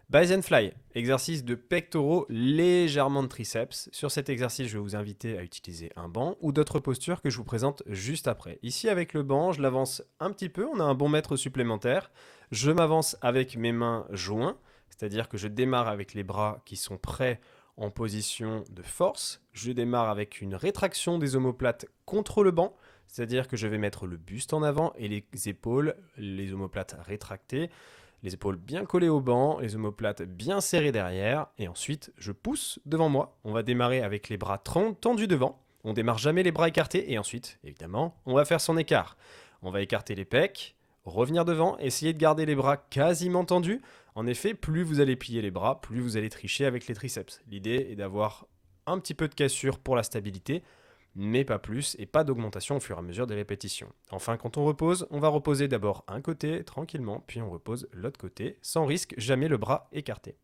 Bayesian Fly, exercice de pectoraux, légèrement de triceps. Sur cet exercice, je vais vous inviter à utiliser un banc ou d'autres postures que je vous présente juste après. Ici, avec le banc, je l'avance un petit peu, on a un bon mètre supplémentaire. Je m'avance avec mes mains joints, c'est-à-dire que je démarre avec les bras qui sont prêts en position de force. Je démarre avec une rétraction des omoplates contre le banc, c'est-à-dire que je vais mettre le buste en avant et les épaules, les omoplates rétractées. Les épaules bien collées au banc, les omoplates bien serrées derrière, et ensuite je pousse devant moi. On va démarrer avec les bras tendus devant, on démarre jamais les bras écartés, et ensuite, évidemment, on va faire son écart. On va écarter les pecs, revenir devant, essayer de garder les bras quasiment tendus. En effet, plus vous allez plier les bras, plus vous allez tricher avec les triceps. L'idée est d'avoir un petit peu de cassure pour la stabilité, mais pas plus, et pas d'augmentation au fur et à mesure des répétitions. Enfin, quand on repose, on va reposer d'abord un côté tranquillement, puis on repose l'autre côté, sans risque, jamais le bras écarté.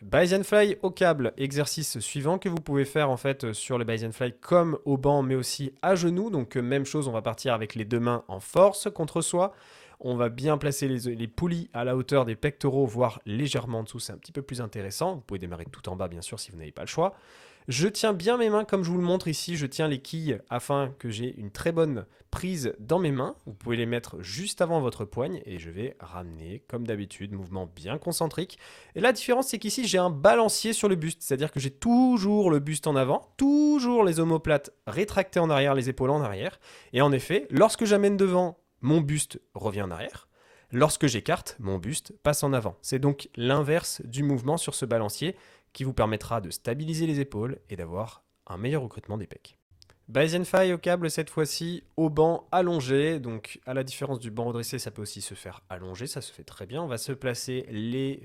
Bayesian Fly au câble, exercice suivant que vous pouvez faire en fait sur le Bayesian Fly comme au banc, mais aussi à genoux. Donc même chose, on va partir avec les deux mains en force contre soi. On va bien placer les poulies à la hauteur des pectoraux, voire légèrement en dessous, c'est un petit peu plus intéressant. Vous pouvez démarrer tout en bas bien sûr si vous n'avez pas le choix. Je tiens bien mes mains comme je vous le montre ici, je tiens les quilles afin que j'ai une très bonne prise dans mes mains. Vous pouvez les mettre juste avant votre poigne et je vais ramener comme d'habitude, mouvement bien concentrique. Et la différence c'est qu'ici j'ai un balancier sur le buste, c'est-à-dire que j'ai toujours le buste en avant, toujours les omoplates rétractées en arrière, les épaules en arrière. Et en effet, lorsque j'amène devant, mon buste revient en arrière. Lorsque j'écarte, mon buste passe en avant. C'est donc l'inverse du mouvement sur ce balancier qui vous permettra de stabiliser les épaules et d'avoir un meilleur recrutement des pecs. Bayesian Fly au câble cette fois-ci au banc allongé, donc à la différence du banc redressé, ça peut aussi se faire allongé, ça se fait très bien. On va se placer les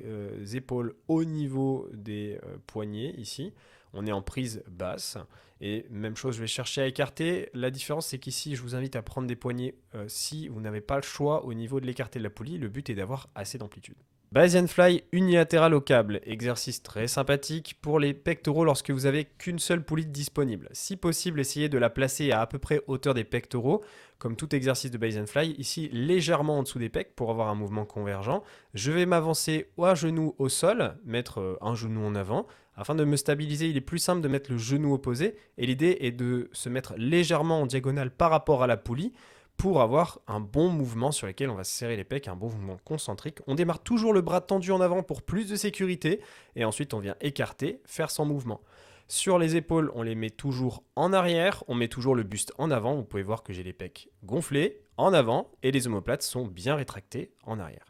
épaules au niveau des poignets ici. On est en prise basse et même chose, je vais chercher à écarter. La différence c'est qu'ici je vous invite à prendre des poignets si vous n'avez pas le choix au niveau de l'écarté de la poulie. Le but est d'avoir assez d'amplitude. Bayesian Fly unilatéral au câble, exercice très sympathique pour les pectoraux lorsque vous avez qu'une seule poulie disponible. Si possible, essayez de la placer à peu près hauteur des pectoraux, comme tout exercice de Bayesian Fly, ici légèrement en dessous des pecs pour avoir un mouvement convergent. Je vais m'avancer à genoux au sol, mettre un genou en avant. Afin de me stabiliser, il est plus simple de mettre le genou opposé et l'idée est de se mettre légèrement en diagonale par rapport à la poulie pour avoir un bon mouvement sur lequel on va serrer les pecs, un bon mouvement concentrique. On démarre toujours le bras tendu en avant pour plus de sécurité et ensuite on vient écarter, faire son mouvement. Sur les épaules, on les met toujours en arrière, on met toujours le buste en avant. Vous pouvez voir que j'ai les pecs gonflés en avant et les omoplates sont bien rétractées en arrière.